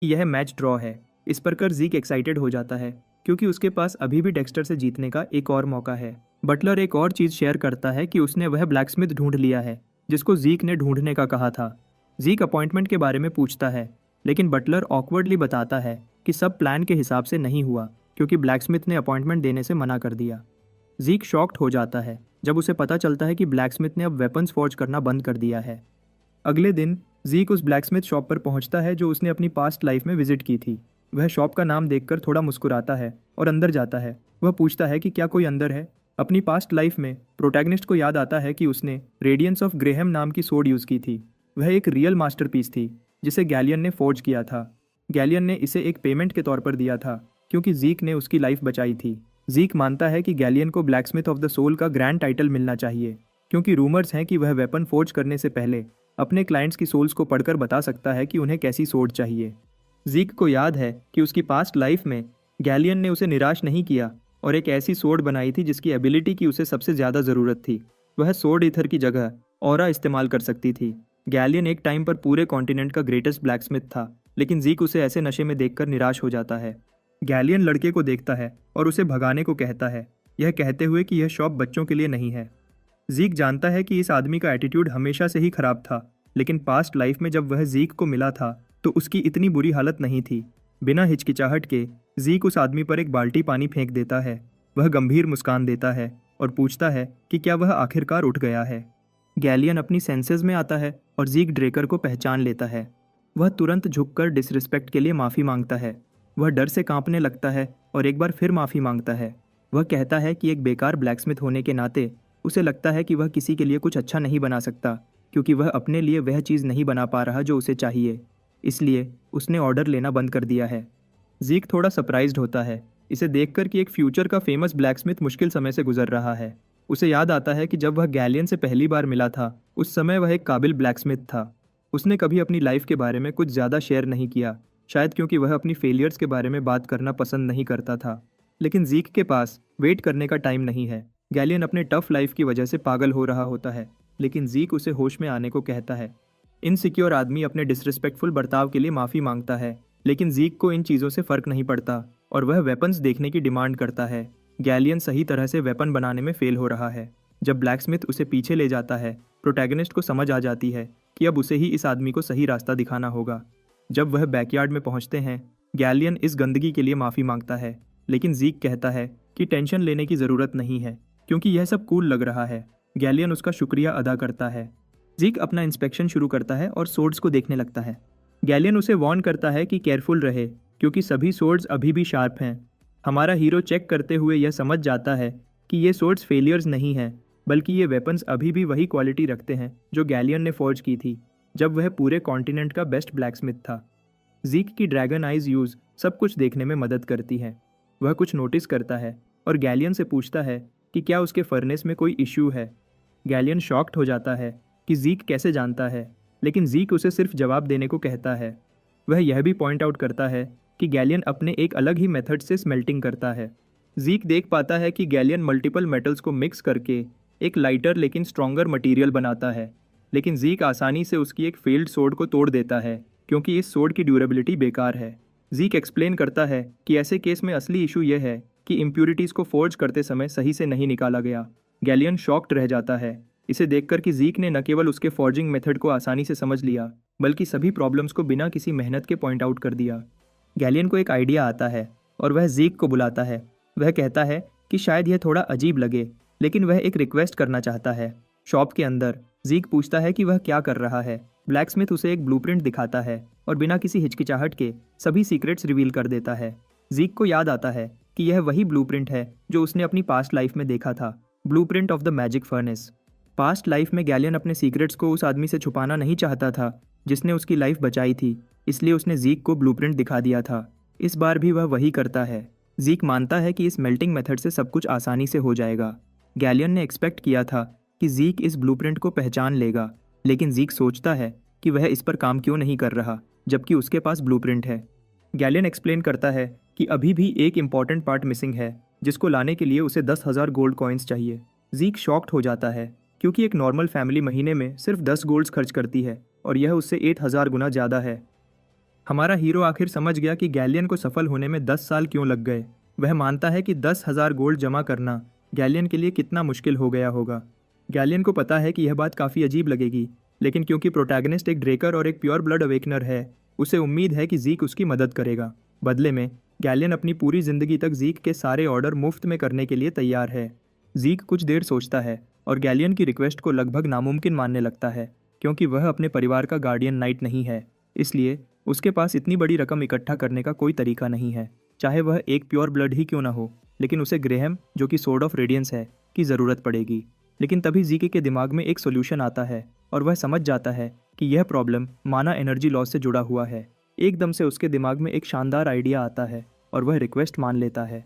कि यह match draw है। इस पर कर ज़ीक एक्साइटेड हो जाता है क्योंकि उसके पास अभी भी डेक्स्टर से जीतने का एक और मौका है। बटलर एक और चीज़ शेयर करता है कि उसने वह ब्लैकस्मिथ ढूंढ लिया है जिसको ज़ीक ने ढूंढने का कहा था। ज़ीक अपॉइंटमेंट के बारे में पूछता है, लेकिन बटलर ऑकवर्डली बताता है कि सब प्लान के हिसाब से नहीं हुआ क्योंकि ब्लैकस्मिथ ने अपॉइंटमेंट देने से मना कर दिया। ज़ीक शॉक्ड हो जाता है जब उसे पता चलता है कि ब्लैकस्मिथ ने अब वेपन्स फॉर्ज करना बंद कर दिया है। अगले दिन ज़ीक उस ब्लैकस्मिथ शॉप पर पहुंचता है जो उसने अपनी पास्ट लाइफ में विजिट की थी। वह शॉप का नाम देखकर थोड़ा मुस्कुराता है और अंदर जाता है। वह पूछता है कि क्या कोई अंदर है। अपनी पास्ट लाइफ में प्रोटैगनिस्ट को याद आता है कि उसने रेडियंस ऑफ ग्रेहम नाम की सोड यूज़ की थी। वह एक रियल मास्टरपीस थी जिसे गैलियन ने फोर्ज किया था। गैलियन ने इसे एक पेमेंट के तौर पर दिया था क्योंकि ज़ीक ने उसकी लाइफ बचाई थी। ज़ीक मानता है कि गैलियन को ब्लैकस्मिथ ऑफ द सोल का ग्रैंड टाइटल मिलना चाहिए क्योंकि रूमर्स हैं कि वह वेपन फोर्ज करने से पहले अपने क्लाइंट्स की सोल्स को पढ़कर बता सकता है कि उन्हें कैसी सोड चाहिए। ज़ीक को याद है कि उसकी पास्ट लाइफ में गैलियन ने उसे निराश नहीं किया और एक ऐसी सोड बनाई थी जिसकी एबिलिटी की उसे सबसे ज़्यादा ज़रूरत थी। वह सोड ईथर की जगह ऑरा इस्तेमाल कर सकती थी। गैलियन एक टाइम पर पूरे कॉन्टिनेंट का ग्रेटेस्ट ब्लैकस्मिथ था, लेकिन ज़ीक उसे ऐसे नशे में देखकर निराश हो जाता है। गैलियन लड़के को देखता है और उसे भगाने को कहता है, यह कहते हुए कि यह शॉप बच्चों के लिए नहीं है। ज़ीक जानता है कि इस आदमी का एटीट्यूड हमेशा से ही खराब था, लेकिन पास्ट लाइफ में जब वह ज़ीक को मिला था तो उसकी इतनी बुरी हालत नहीं थी। बिना हिचकिचाहट के ज़ीक उस आदमी पर एक बाल्टी पानी फेंक देता है। वह गंभीर मुस्कान देता है और पूछता है कि क्या वह आखिरकार उठ गया है। गैलियन अपनी सेंसेस में आता है और ज़ीक ड्रेकर को पहचान लेता है। वह तुरंत झुककर डिसरिस्पेक्ट के लिए माफ़ी मांगता है। वह डर से कांपने लगता है और एक बार फिर माफ़ी मांगता है। वह कहता है कि एक बेकार ब्लैकस्मिथ होने के नाते उसे लगता है कि वह किसी के लिए कुछ अच्छा नहीं बना सकता क्योंकि वह अपने लिए वह चीज़ नहीं बना पा रहा जो उसे चाहिए, इसलिए उसने ऑर्डर लेना बंद कर दिया है। ज़ीक थोड़ा सरप्राइज्ड होता है इसे देखकर कि एक फ्यूचर का फेमस ब्लैकस्मिथ मुश्किल समय से गुजर रहा है। उसे याद आता है कि जब वह गैलियन से पहली बार मिला था उस समय वह एक काबिल ब्लैकस्मिथ था। उसने कभी अपनी लाइफ के बारे में कुछ ज़्यादा शेयर नहीं किया, शायद क्योंकि वह अपनी फेलियर्स के बारे में बात करना पसंद नहीं करता था। लेकिन ज़ीक के पास वेट करने का टाइम नहीं है। गैलियन अपने टफ लाइफ की वजह से पागल हो रहा होता है, लेकिन ज़ीक उसे होश में आने को कहता है। इनसिक्योर आदमी अपने डिसरिस्पेक्टफुल बर्ताव के लिए माफ़ी मांगता है, लेकिन ज़ीक को इन चीज़ों से फ़र्क नहीं पड़ता और वह वेपन्स देखने की डिमांड करता है। गैलियन सही तरह से वेपन बनाने में फेल हो रहा है। जब ब्लैकस्मिथ उसे पीछे ले जाता है, प्रोटैगनिस्ट को समझ आ जाती है कि अब उसे ही इस आदमी को सही रास्ता दिखाना होगा। जब वह बैकयार्ड में पहुंचते हैं, गैलियन इस गंदगी के लिए माफ़ी मांगता है, लेकिन ज़ीक कहता है कि टेंशन लेने की ज़रूरत नहीं है क्योंकि यह सब कूल लग रहा है। गैलियन उसका शुक्रिया अदा करता है। ज़ीक अपना इंस्पेक्शन शुरू करता है और सोर्ड्स को देखने लगता है। गैलियन उसे वार्न करता है कि केयरफुल रहे क्योंकि सभी सोर्ड्स अभी भी शार्प हैं। हमारा हीरो चेक करते हुए यह समझ जाता है कि ये सोर्ड्स फेलियर्स नहीं हैं, बल्कि ये वेपन्स अभी भी वही क्वालिटी रखते हैं जो गैलियन ने फॉर्ज की थी जब वह पूरे कॉन्टिनेंट का बेस्ट ब्लैकस्मिथ था। ज़ीक की ड्रैगन आइज यूज़ सब कुछ देखने में मदद करती है। वह कुछ नोटिस करता है और गैलियन से पूछता है कि क्या उसके फर्नेस में कोई इश्यू है। गैलियन शॉक्ड हो जाता है कि ज़ीक कैसे जानता है, लेकिन ज़ीक उसे सिर्फ जवाब देने को कहता है। वह यह भी पॉइंट आउट करता है कि गैलियन अपने एक अलग ही मेथड से स्मेल्टिंग करता है। ज़ीक देख पाता है कि गैलियन मल्टीपल मेटल्स को मिक्स करके एक लाइटर लेकिन स्ट्रॉन्गर मटेरियल बनाता है, लेकिन ज़ीक आसानी से उसकी एक फेल्ड सोड को तोड़ देता है क्योंकि इस सोड की ड्यूरेबिलिटी बेकार है। ज़ीक एक्सप्लेन करता है कि ऐसे केस में असली इशू यह है कि इम्प्यूरिटीज़ को फोर्ज करते समय सही से नहीं निकाला गया। गैलियन शॉक्ड रह जाता है इसे देखकर कि ज़ीक ने न केवल उसके फॉर्जिंग मेथड को आसानी से समझ लिया, बल्कि सभी प्रॉब्लम्स को बिना किसी मेहनत के पॉइंट आउट कर दिया। गैलियन को एक आइडिया आता है और वह ज़ीक को बुलाता है। वह कहता है कि शायद यह थोड़ा अजीब लगे, लेकिन वह एक रिक्वेस्ट करना चाहता है। शॉप के अंदर ज़ीक पूछता है कि वह क्या कर रहा है। ब्लैकस्मिथ उसे एक ब्लूप्रिंट दिखाता है और बिना किसी हिचकिचाहट के सभी सीक्रेट्स रिवील कर देता है। ज़ीक को याद आता है कि यह वही ब्लूप्रिंट है जो उसने अपनी पास्ट लाइफ में देखा था, blueprint of the magic furnace. Past life में गैलियन अपने सीक्रेट्स को उस आदमी से छुपाना नहीं चाहता था जिसने उसकी लाइफ बचाई थी, इसलिए उसने ज़ीक को ब्लूप्रिंट दिखा दिया था। इस बार भी वह वही करता है। ज़ीक मानता है कि इस मेल्टिंग मेथड से सब कुछ आसानी से हो जाएगा। गैलियन ने एक्सपेक्ट किया था कि ज़ीक इस ब्लूप्रिंट को पहचान लेगा, लेकिन ज़ीक सोचता है कि वह इस पर काम क्यों नहीं कर रहा जबकि उसके पास ब्लूप्रिंट है। गैलियन एक्सप्लेन करता है कि अभी भी एक इम्पॉर्टेंट पार्ट मिसिंग है जिसको लाने के लिए उसे 10,000 गोल्ड कॉइन्स चाहिए। ज़ीक शॉक्ड हो जाता है क्योंकि एक नॉर्मल फैमिली महीने में सिर्फ 10 गोल्ड्स खर्च करती है और यह उससे 8,000 गुना ज़्यादा है। हमारा हीरो आखिर समझ गया कि गैलियन को सफल होने में 10 साल क्यों लग गए। वह मानता है कि 10,000 गोल्ड जमा करना गैलियन के लिए कितना मुश्किल हो गया होगा। गैलियन को पता है कि यह बात काफ़ी अजीब लगेगी, लेकिन क्योंकि प्रोटैगनिस्ट एक ड्रेकर और एक प्योर ब्लड अवेकनर है, उसे उम्मीद है कि जीक उसकी मदद करेगा। बदले में गैलियन अपनी पूरी जिंदगी तक जीक के सारे ऑर्डर मुफ्त में करने के लिए तैयार है। जीक कुछ देर सोचता है और गैलियन की रिक्वेस्ट को लगभग नामुमकिन मानने लगता है, क्योंकि वह अपने परिवार का गार्डियन नाइट नहीं है, इसलिए उसके पास इतनी बड़ी रकम इकट्ठा करने का कोई तरीका नहीं है, चाहे वह एक प्योर ब्लड ही क्यों ना हो। लेकिन उसे ग्रेहम, जो कि सोर्ड ऑफ रेडियंस है, की ज़रूरत पड़ेगी। लेकिन तभी जीके के दिमाग में एक सोल्यूशन आता है और वह समझ जाता है कि यह प्रॉब्लम माना एनर्जी लॉस से जुड़ा हुआ है। एकदम से उसके दिमाग में एक शानदार आइडिया आता है और वह रिक्वेस्ट मान लेता है।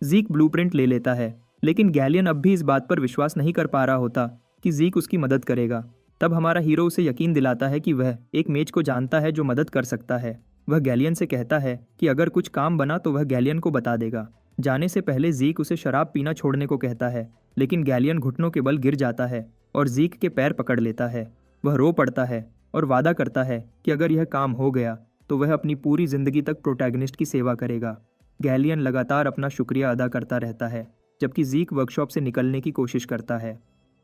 जीक ब्लूप्रिंट ले लेता है, लेकिन गैलियन अब भी इस बात पर विश्वास नहीं कर पा रहा होता कि जीक उसकी मदद करेगा। तब हमारा हीरो उसे यकीन दिलाता है कि वह एक मेज को जानता है जो मदद कर सकता है। वह गैलियन से कहता है कि अगर कुछ काम बना तो वह गैलियन को बता देगा। जाने से पहले जीक उसे शराब पीना छोड़ने को कहता है, लेकिन गैलियन घुटनों के बल गिर जाता है और जीक के पैर पकड़ लेता है। वह रो पड़ता है और वादा करता है कि अगर यह काम हो गया तो वह अपनी पूरी जिंदगी तक प्रोटैगनिस्ट की सेवा करेगा। गैलियन लगातार अपना शुक्रिया अदा करता रहता है, जबकि जीक वर्कशॉप से निकलने की कोशिश करता है।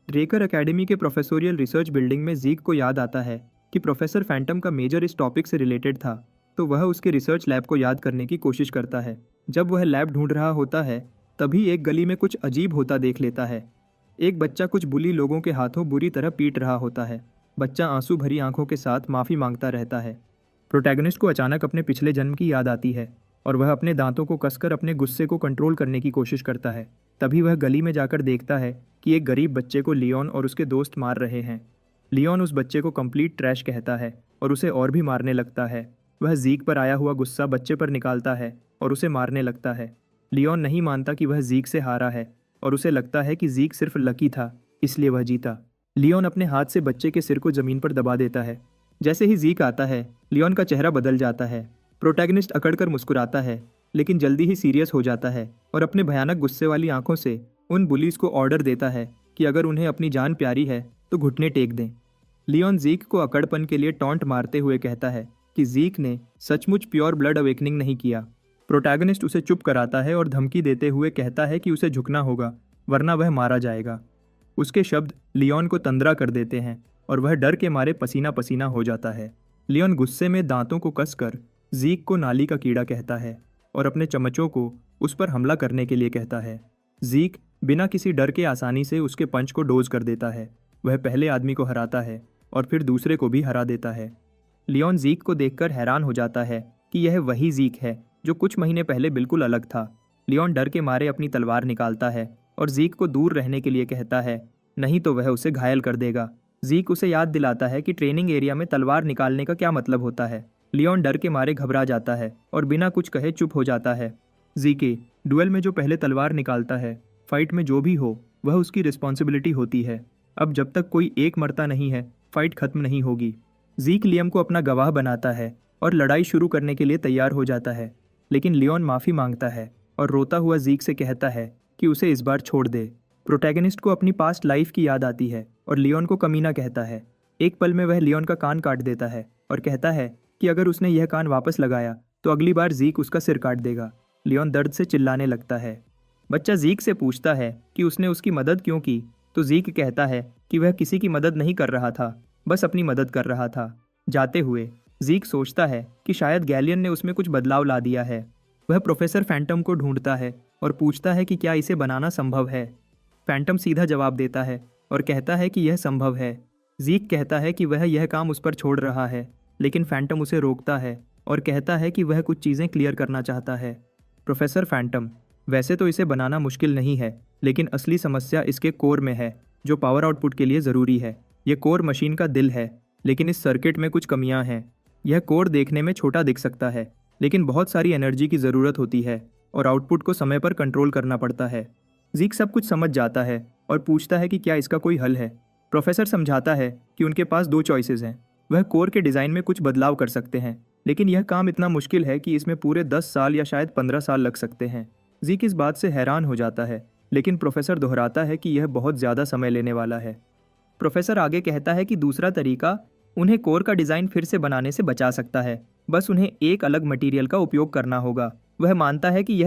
ड्रेकर एकेडमी के प्रोफेसोरियल रिसर्च बिल्डिंग में जीक को याद आता है कि प्रोफेसर फैंटम का मेजर इस टॉपिक से रिलेटेड था, तो वह उसके रिसर्च लैब को याद करने की कोशिश करता है। जब वह लैब ढूंढ रहा होता है, तभी एक गली में कुछ अजीब होता देख लेता है। एक बच्चा कुछ बुली लोगों के हाथों बुरी तरह पीट रहा होता है। बच्चा आंसू भरी आंखों के साथ माफ़ी मांगता रहता है। प्रोटैगनिस्ट को अचानक अपने पिछले जन्म की याद आती है और वह अपने दांतों को कसकर अपने गुस्से को कंट्रोल करने की कोशिश करता है। तभी वह गली में जाकर देखता है कि एक गरीब बच्चे को लियोन और उसके दोस्त मार रहे हैं। लियोन उस बच्चे को कंप्लीट ट्रैश कहता है और उसे और भी मारने लगता है। वह जीक पर आया हुआ गुस्सा बच्चे पर निकालता है और उसे मारने लगता है। लियोन नहीं मानता कि वह जीक से हारा है और उसे लगता है कि जीक सिर्फ लकी था, इसलिए वह जीता। लियोन अपने हाथ से बच्चे के सिर को जमीन पर दबा देता है। जैसे ही जीक आता है, लियोन का चेहरा बदल जाता है। प्रोटैगनिस्ट अकड़कर मुस्कुराता है, लेकिन जल्दी ही सीरियस हो जाता है और अपने भयानक गुस्से वाली आंखों से उन बुलीज को ऑर्डर देता है कि अगर उन्हें अपनी जान प्यारी है तो घुटने टेक दें। लियोन जीक को अकड़पन के लिए टॉन्ट मारते हुए कहता है कि जीक ने सचमुच प्योर ब्लड अवेकनिंग नहीं किया। प्रोटैगनिस्ट उसे चुप कराता है और धमकी देते हुए कहता है कि उसे झुकना होगा, वरना वह मारा जाएगा। उसके शब्द लियोन को तंद्रा कर देते हैं और वह डर के मारे पसीना पसीना हो जाता है। लियोन गुस्से में दांतों को कसकर जीक को नाली का कीड़ा कहता है और अपने चमचों को उस पर हमला करने के लिए कहता है। जीक बिना किसी डर के आसानी से उसके पंच को डोज कर देता है। वह पहले आदमी को हराता है और फिर दूसरे को भी हरा देता है। लियोन जीक को देखकर हैरान हो जाता है कि यह वही जीक है जो कुछ महीने पहले बिल्कुल अलग था। लियोन डर के मारे अपनी तलवार निकालता है और जीक को दूर रहने के लिए कहता है, नहीं तो वह उसे घायल कर देगा। जीक उसे याद दिलाता है कि ट्रेनिंग एरिया में तलवार निकालने का क्या मतलब होता है। लियोन डर के मारे घबरा जाता है और बिना कुछ कहे चुप हो जाता है। जीके डुएल में जो पहले तलवार निकालता है, फाइट में जो भी हो वह उसकी रिस्पॉन्सिबिलिटी होती है। अब जब तक कोई एक मरता नहीं है, फाइट खत्म नहीं होगी। जीक लियम को अपना गवाह बनाता है और लड़ाई शुरू करने के लिए तैयार हो जाता है, लेकिन लियोन माफ़ी मांगता है और रोता हुआ जीक से कहता है कि उसे इस बार छोड़ दे। प्रोटैगनिस्ट को अपनी पास्ट लाइफ की याद आती है और लियोन को कमीना कहता है। एक पल में वह लियोन का कान काट देता है और कहता है कि अगर उसने यह कान वापस लगाया तो अगली बार जीक उसका सिर काट देगा। लियोन दर्द से चिल्लाने लगता है। बच्चा जीक से पूछता है कि उसने उसकी मदद क्यों की, तो जीक कहता है कि वह किसी की मदद नहीं कर रहा था, बस अपनी मदद कर रहा था। जाते हुए जीक सोचता है कि शायद गैलियन ने उसमें कुछ बदलाव ला दिया है। वह प्रोफेसर फैंटम को ढूंढता है और पूछता है कि क्या इसे बनाना संभव है। फैंटम सीधा जवाब देता है और कहता है कि यह संभव है। जीक कहता है कि वह यह काम उस पर छोड़ रहा है, लेकिन फैंटम उसे रोकता है और कहता है कि वह कुछ चीज़ें क्लियर करना चाहता है। प्रोफेसर फैंटम, वैसे तो इसे बनाना मुश्किल नहीं है, लेकिन असली समस्या इसके कोर में है, जो पावर आउटपुट के लिए ज़रूरी है। यह कोर मशीन का दिल है, लेकिन इस सर्किट में कुछ कमियां हैं। यह कोर देखने में छोटा दिख सकता है, लेकिन बहुत सारी एनर्जी की ज़रूरत होती है और आउटपुट को समय पर कंट्रोल करना पड़ता है। जीक सब कुछ समझ जाता है और पूछता है कि क्या इसका कोई हल है। प्रोफेसर समझाता है कि उनके पास 2 चॉइसेस हैं। वह कोर के डिज़ाइन में कुछ बदलाव कर सकते हैं, लेकिन यह काम इतना मुश्किल है कि इसमें पूरे 10 साल या शायद 15 साल लग सकते हैं। जीक इस बात से हैरान हो जाता है, लेकिन प्रोफेसर दोहराता है कि यह बहुत ज़्यादा समय लेने वाला है। प्रोफेसर आगे कहता है कि दूसरा तरीका उन्हें कोर का डिज़ाइन फिर से बनाने से बचा सकता है, बस उन्हें एक अलग मटेरियल का उपयोग करना होगा। वह मानता है कि यह